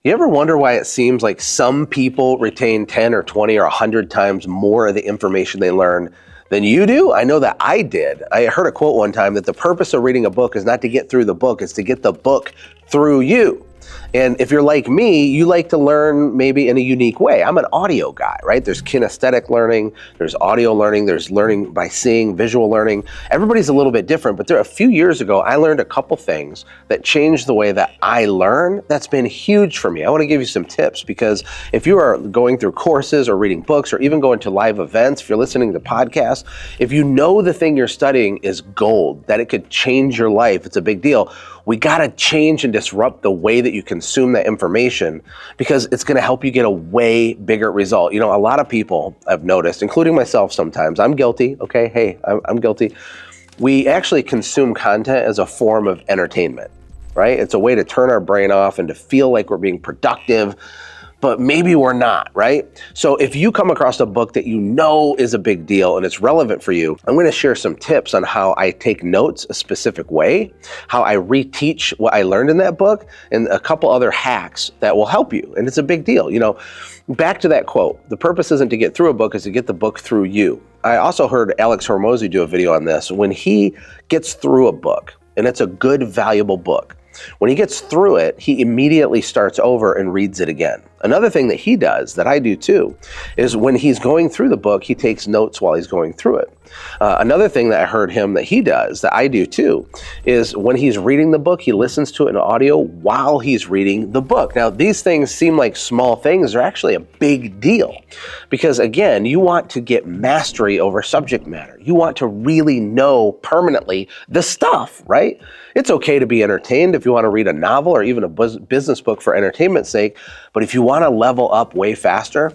You ever wonder why it seems like some people retain 10 or 20 or 100 times more of the information they learn than you do? I know that I did. I heard a quote one time that the purpose of reading a book is not to get through the book, it's to get the book through you. And if you're like me, you like to learn maybe in a unique way. I'm an audio guy, right? There's kinesthetic learning, there's audio learning, there's learning by seeing, visual learning. Everybody's a little bit different, but a few years ago, I learned a couple things that changed the way that I learn. That's been huge for me. I want to give you some tips, because if you are going through courses or reading books or even going to live events, if you're listening to podcasts, if you know the thing you're studying is gold, that it could change your life, it's a big deal. We got to change and disrupt the way that you consume that information, because it's going to help you get a way bigger result. You know, a lot of people I've noticed, including myself sometimes, I'm guilty, okay? Hey, I'm guilty. We actually consume content as a form of entertainment, right? It's a way to turn our brain off and to feel like we're being productive, but maybe we're not, right? So if you come across a book that you know is a big deal and it's relevant for you, I'm gonna share some tips on how I take notes a specific way, how I reteach what I learned in that book, and a couple other hacks that will help you. And it's a big deal. You know, back to that quote, the purpose isn't to get through a book, it's to get the book through you. I also heard Alex Hormozi do a video on this. When he gets through a book, and it's a good, valuable book, when he gets through it, he immediately starts over and reads it again. Another thing that he does, that I do too, is when he's going through the book, he takes notes while he's going through it. Another thing that I heard him that he does, that I do too, is when he's reading the book, he listens to it in audio while he's reading the book. Now, these things seem like small things. They're actually a big deal, because again, you want to get mastery over subject matter. You want to really know permanently the stuff, right? It's okay to be entertained if you want to read a novel or even a business book for entertainment's sake, but if you want to level up way faster,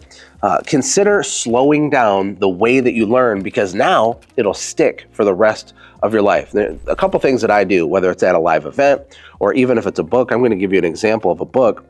consider slowing down the way that you learn, because now it'll stick for the rest of your life. There are a couple things that I do, whether it's at a live event or even if it's a book. I'm going to give you an example of a book.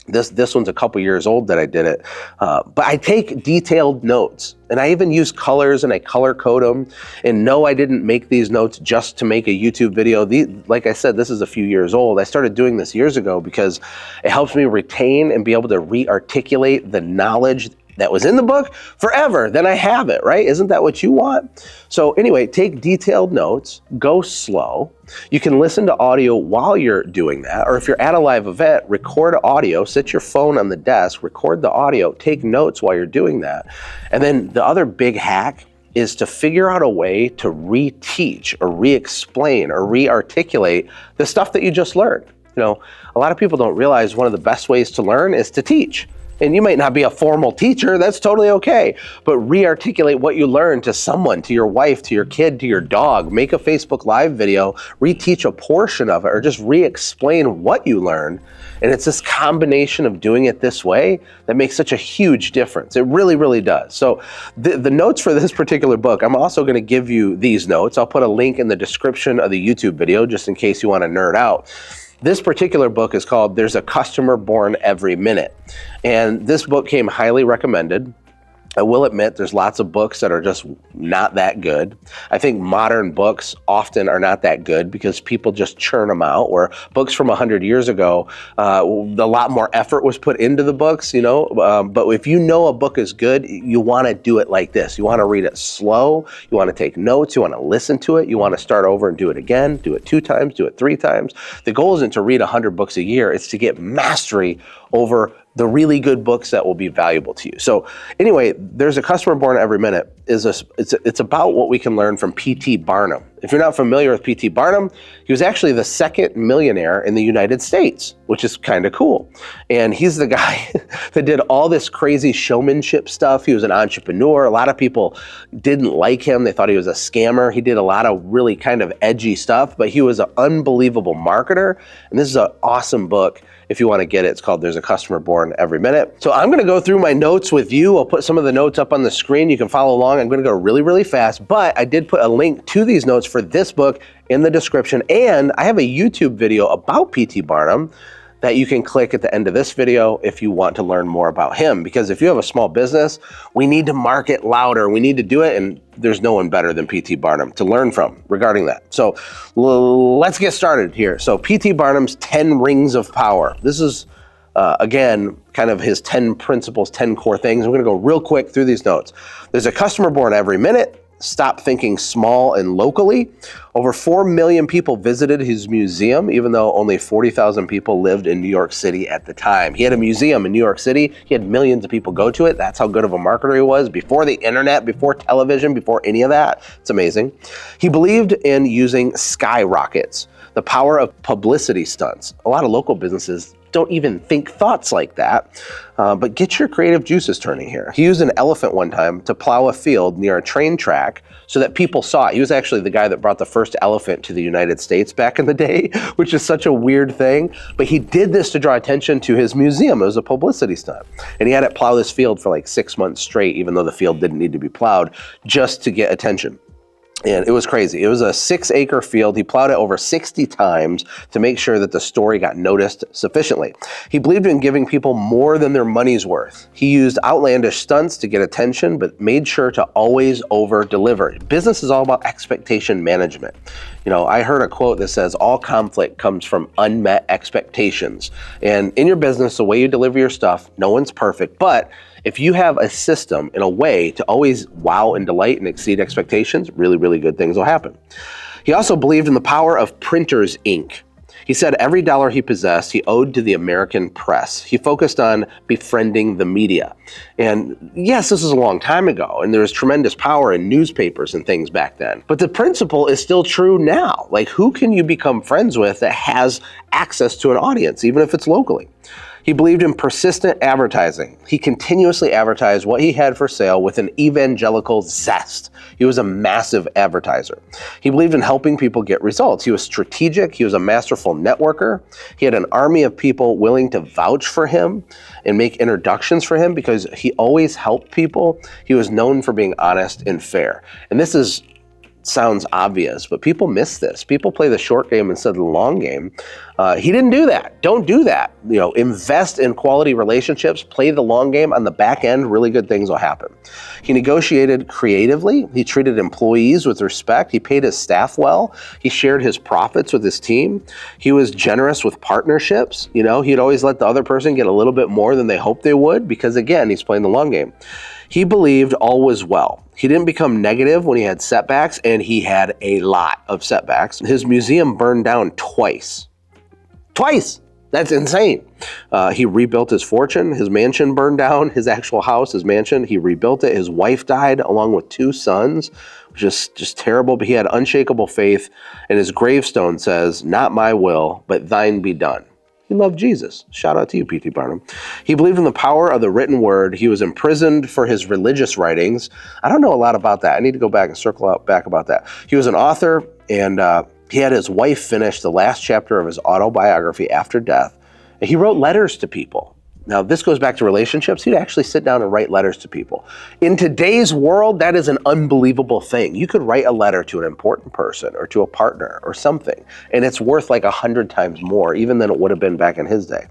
This one's a couple years old that I did it, but I take detailed notes, and I even use colors and I color code them. And no, I didn't make these notes just to make a YouTube video. Like I said, this is a few years old. I started doing this years ago because it helps me retain and be able to re-articulate the knowledge that was in the book forever. Then I have it, right? Isn't that what you want? So anyway, take detailed notes, go slow. You can listen to audio while you're doing that, or if you're at a live event, record audio, sit your phone on the desk, record the audio, take notes while you're doing that. And then the other big hack is to figure out a way to reteach or re-explain or re-articulate the stuff that you just learned. You know, a lot of people don't realize one of the best ways to learn is to teach. And you might not be a formal teacher, that's totally okay. But re-articulate what you learned to someone, to your wife, to your kid, to your dog. Make a Facebook Live video, reteach a portion of it, or just re-explain what you learned. And it's this combination of doing it this way that makes such a huge difference. It really, really does. So the notes for this particular book, I'm also gonna give you these notes. I'll put a link in the description of the YouTube video just in case you wanna nerd out. This particular book is called There's a Customer Born Every Minute. And this book came highly recommended. I will admit there's lots of books that are just not that good. I think modern books often are not that good because people just churn them out, where books from 100 years ago, a lot more effort was put into the books, you know. But if you know a book is good, you want to do it like this. You want to read it slow. You want to take notes. You want to listen to it. You want to start over and do it again. Do it 2 times. Do it 3 times. The goal isn't to read 100 books a year. It's to get mastery over the really good books that will be valuable to you. So anyway, There's a Customer Born Every Minute. It's about what we can learn from P.T. Barnum. If you're not familiar with P.T. Barnum, he was actually the second millionaire in the United States, which is kind of cool. And he's the guy that did all this crazy showmanship stuff. He was an entrepreneur. A lot of people didn't like him. They thought he was a scammer. He did a lot of really kind of edgy stuff, but he was an unbelievable marketer. And this is an awesome book. If you want to get it, it's called There's a Customer Born Every Minute. So I'm going to go through my notes with you. I'll put some of the notes up on the screen. You can follow along. I'm going to go really, really fast, but I did put a link to these notes for this book in the description. And I have a YouTube video about P.T. Barnum that you can click at the end of this video if you want to learn more about him. Because if you have a small business, we need to market louder. We need to do it, and there's no one better than P.T. Barnum to learn from regarding that. So let's get started here. So P.T. Barnum's 10 Rings of Power. This is Again, kind of his 10 principles, 10 core things. I'm going to go real quick through these notes. There's a customer born every minute. Stop thinking small and locally. Over 4 million people visited his museum, even though only 40,000 people lived in New York City at the time. He had a museum in New York City. He had millions of people go to it. That's how good of a marketer he was before the internet, before television, before any of that. It's amazing. He believed in using skyrockets, the power of publicity stunts. A lot of local businesses don't even think thoughts like that, but get your creative juices turning here. He used an elephant one time to plow a field near a train track so that people saw it. He was actually the guy that brought the first elephant to the United States back in the day, which is such a weird thing. But he did this to draw attention to his museum. It was a publicity stunt. And he had it plow this field for like 6 months straight, even though the field didn't need to be plowed, just to get attention. And it was crazy. It was a 6-acre field. He plowed it over 60 times to make sure that the story got noticed sufficiently. He believed in giving people more than their money's worth. He used outlandish stunts to get attention, but made sure to always over-deliver. Business is all about expectation management. You know, I heard a quote that says, all conflict comes from unmet expectations. And in your business, the way you deliver your stuff, no one's perfect, but if you have a system and a way to always wow and delight and exceed expectations, really, really good things will happen. He also believed in the power of printer's ink. He said every dollar he possessed, he owed to the American press. He focused on befriending the media. And yes, this is a long time ago, and there was tremendous power in newspapers and things back then. But the principle is still true now. Like, who can you become friends with that has access to an audience, even if it's locally? He believed in persistent advertising. He continuously advertised what he had for sale with an evangelical zest. He was a massive advertiser. He believed in helping people get results. He was strategic. He was a masterful networker. He had an army of people willing to vouch for him and make introductions for him because he always helped people. He was known for being honest and fair. And this sounds obvious, but people miss this. People play the short game instead of the long game. He didn't do that. Don't do that. You know, invest in quality relationships, play the long game. On the back end, really good things will happen. He negotiated creatively. He treated employees with respect. He paid his staff well. He shared his profits with his team. He was generous with partnerships. You know, he'd always let the other person get a little bit more than they hoped they would because, again, he's playing the long game. He believed all was well. He didn't become negative when he had setbacks, and he had a lot of setbacks. His museum burned down twice. Twice! That's insane. He rebuilt his fortune. His mansion burned down, his actual house, his mansion. He rebuilt it. His wife died along with 2 sons, which is just terrible. But he had unshakable faith, and his gravestone says, "Not my will, but thine be done." He loved Jesus. Shout out to you, P.T. Barnum. He believed in the power of the written word. He was imprisoned for his religious writings. I don't know a lot about that. I need to go back and circle out back about that. He was an author, and he had his wife finish the last chapter of his autobiography after death. And he wrote letters to people. Now, this goes back to relationships. He'd actually sit down and write letters to people. In today's world, that is an unbelievable thing. You could write a letter to an important person or to a partner or something, and it's worth like 100 times more, even than it would have been back in his day.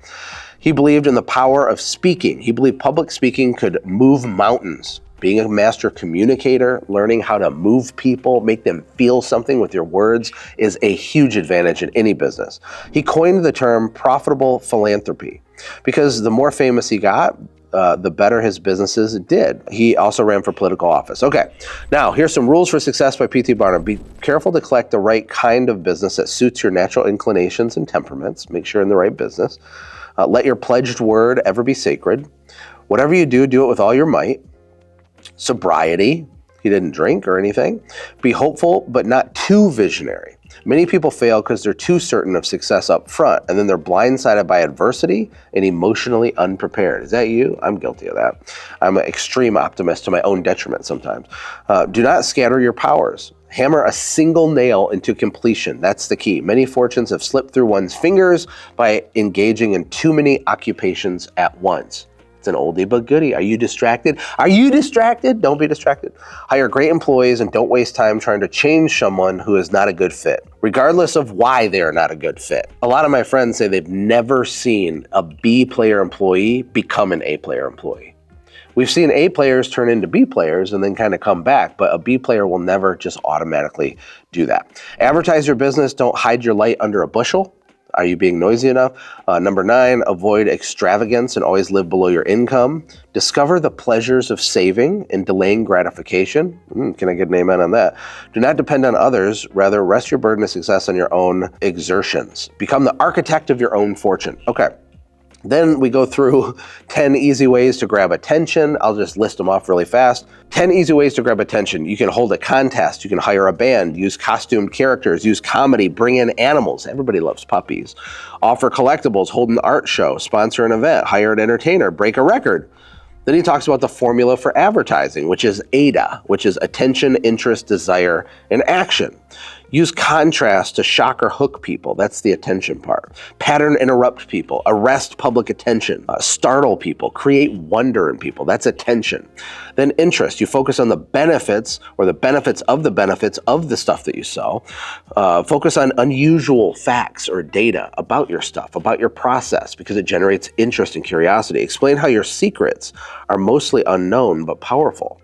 He believed in the power of speaking. He believed public speaking could move mountains. Being a master communicator, learning how to move people, make them feel something with your words is a huge advantage in any business. He coined the term profitable philanthropy because the more famous he got, the better his businesses did. He also ran for political office. Okay, now here's some rules for success by P.T. Barnum. Be careful to collect the right kind of business that suits your natural inclinations and temperaments. Make sure you're in the right business. Let your pledged word ever be sacred. Whatever you do, do it with all your might. Sobriety. He didn't drink or anything. Be hopeful, but not too visionary. Many people fail because they're too certain of success up front, and then they're blindsided by adversity and emotionally unprepared. Is that you? I'm guilty of that. I'm an extreme optimist to my own detriment sometimes. Do not scatter your powers. Hammer a single nail into completion. That's the key. Many fortunes have slipped through one's fingers by engaging in too many occupations at once. It's an oldie but goodie. Are you distracted? Are you distracted? Don't be distracted. Hire great employees and don't waste time trying to change someone who is not a good fit, regardless of why they are not a good fit. A lot of my friends say they've never seen a B-player employee become an A-player employee. We've seen A players turn into B players and then kind of come back, but a B player will never just automatically do that. Advertise your business. Don't hide your light under a bushel. Are you being noisy enough? Number 9, avoid extravagance and always live below your income. Discover the pleasures of saving and delaying gratification. Can I get an amen on that? Do not depend on others. Rather, rest your burden of success on your own exertions. Become the architect of your own fortune. Okay. Then we go through 10 easy ways to grab attention. I'll just list them off really fast. 10 easy ways to grab attention. You can hold a contest. You can hire a band, use costumed characters, use comedy, bring in animals. Everybody loves puppies. Offer collectibles, hold an art show, sponsor an event, hire an entertainer, break a record. Then he talks about the formula for advertising, which is AIDA, which is attention, interest, desire, and action. Use contrast to shock or hook people. That's the attention part. Pattern interrupt people. Arrest public attention. Startle people. Create wonder in people. That's attention. Then interest. You focus on the benefits or the benefits of the stuff that you sell. Focus on unusual facts or data about your stuff, about your process, because it generates interest and curiosity. Explain how your secrets are mostly unknown but powerful.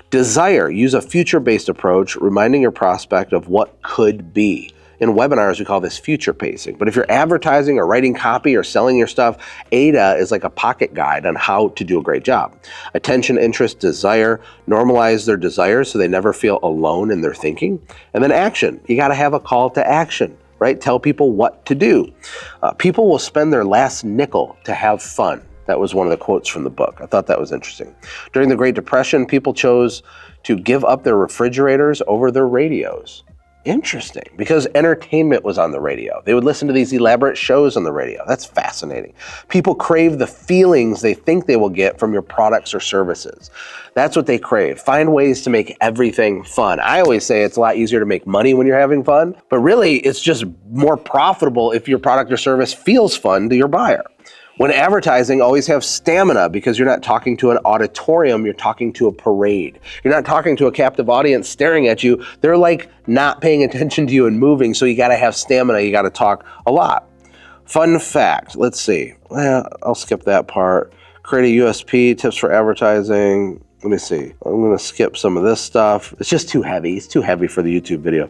Desire. Use a future-based approach, reminding your prospect of what could be. In webinars, we call this future pacing. But if you're advertising or writing copy or selling your stuff, AIDA is like a pocket guide on how to do a great job. Attention, interest, desire. Normalize their desires so they never feel alone in their thinking. And then action. You got to have a call to action, right? Tell people what to do. People will spend their last nickel to have fun. That was one of the quotes from the book. I thought that was interesting. During the Great Depression, people chose to give up their refrigerators over their radios. Interesting, because entertainment was on the radio. They would listen to these elaborate shows on the radio. That's fascinating. People crave the feelings they think they will get from your products or services. That's what they crave. Find ways to make everything fun. I always say it's a lot easier to make money when you're having fun, but really it's just more profitable if your product or service feels fun to your buyer. When advertising, always have stamina, because you're not talking to an auditorium, you're talking to a parade. You're not talking to a captive audience staring at you. They're like not paying attention to you and moving, so you gotta have stamina, you gotta talk a lot. Fun fact, let's see. Well, I'll skip that part. Create a USP, tips for advertising. Let me see. I'm gonna skip some of this stuff. It's just too heavy. It's too heavy for the YouTube video.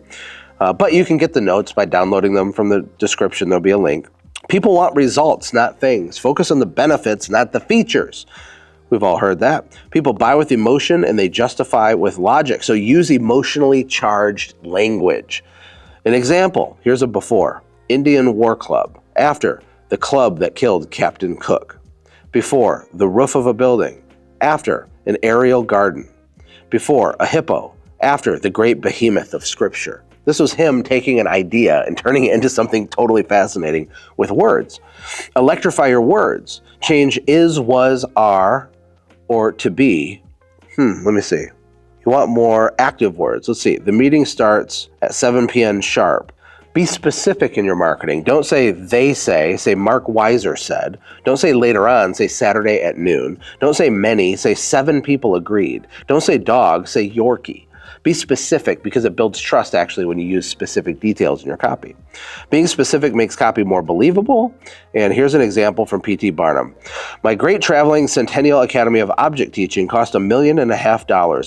But you can get the notes by downloading them from the description. There'll be a link. People want results, not things. Focus on the benefits, not the features. We've all heard that. People buy with emotion and they justify with logic. So use emotionally charged language. An example, here's a before. Indian War Club. After, the club that killed Captain Cook. Before, the roof of a building. After, an aerial garden. Before, a hippo. After, the great behemoth of scripture. This was him taking an idea and turning it into something totally fascinating with words. Electrify your words. Change is, was, are, or to be. Let me see. You want more active words. Let's see. The meeting starts at 7 p.m. sharp. Be specific in your marketing. Don't say they say Mark Weiser said. Don't say later on, say Saturday at noon. Don't say many, say 7 people agreed. Don't say dog, say Yorkie. Be specific, because it builds trust actually when you use specific details in your copy. Being specific makes copy more believable. And here's an example from P.T. Barnum. My great traveling Centennial Academy of Object Teaching cost $1.5 million,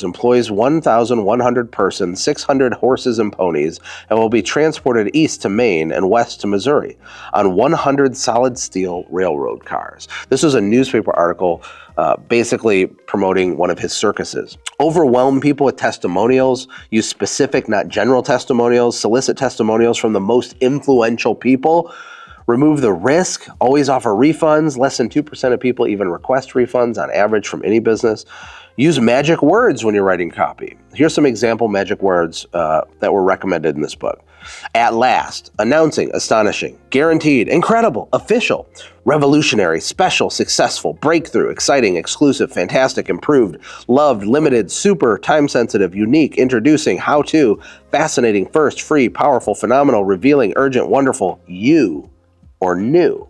employs 1,100 persons, 600 horses and ponies, and will be transported east to Maine and west to Missouri on 100 solid steel railroad cars. This was a newspaper article basically promoting one of his circuses. Overwhelm people with testimonials. Use specific, not general testimonials. Solicit testimonials from the most influential people. Remove the risk. Always offer refunds. Less than 2% of people even request refunds on average from any business. Use magic words when you're writing copy. Here's some example magic words that were recommended in this book. At last, announcing, astonishing, guaranteed, incredible, official, revolutionary, special, successful, breakthrough, exciting, exclusive, fantastic, improved, loved, limited, super, time-sensitive, unique, introducing, how-to, fascinating, first, free, powerful, phenomenal, revealing, urgent, wonderful, you, or new.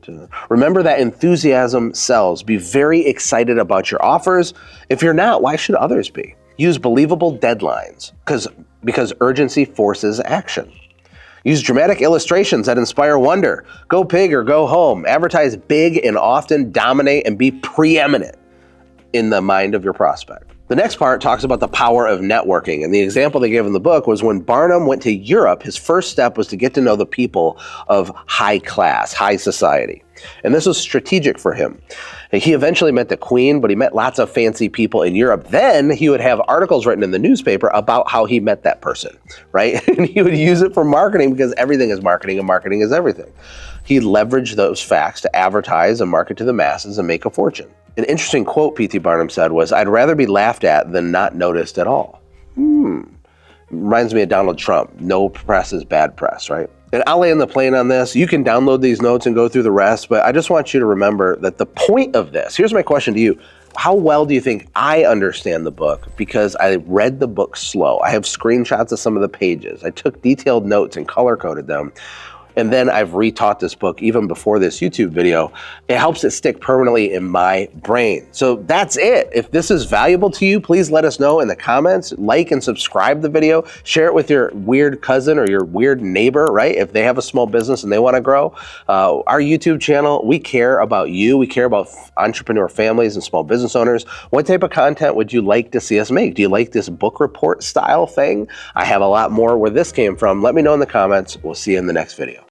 Remember that enthusiasm sells. Be very excited about your offers. If you're not, why should others be? Use believable deadlines, because urgency forces action. Use dramatic illustrations that inspire wonder. Go big or go home. Advertise big and often, dominate and be preeminent in the mind of your prospect. The next part talks about the power of networking. And the example they gave in the book was when Barnum went to Europe, his first step was to get to know the people of high class, high society. And this was strategic for him. He eventually met the Queen, but he met lots of fancy people in Europe. Then he would have articles written in the newspaper about how he met that person, right? And he would use it for marketing because everything is marketing and marketing is everything. He leveraged those facts to advertise and market to the masses and make a fortune. An interesting quote P.T. Barnum said was, "I'd rather be laughed at than not noticed at all." Reminds me of Donald Trump. No press is bad press, right? And I'll land the plane on this. You can download these notes and go through the rest, but I just want you to remember that the point of this, here's my question to you. How well do you think I understand the book? Because I read the book slow. I have screenshots of some of the pages. I took detailed notes and color coded them. And then I've retaught this book even before this YouTube video. It helps it stick permanently in my brain. So that's it. If this is valuable to you, please let us know in the comments. Like and subscribe the video. Share it with your weird cousin or your weird neighbor, right? If they have a small business and they want to grow. Our YouTube channel, we care about you. We care about entrepreneur families and small business owners. What type of content would you like to see us make? Do you like this book report style thing? I have a lot more where this came from. Let me know in the comments. We'll see you in the next video.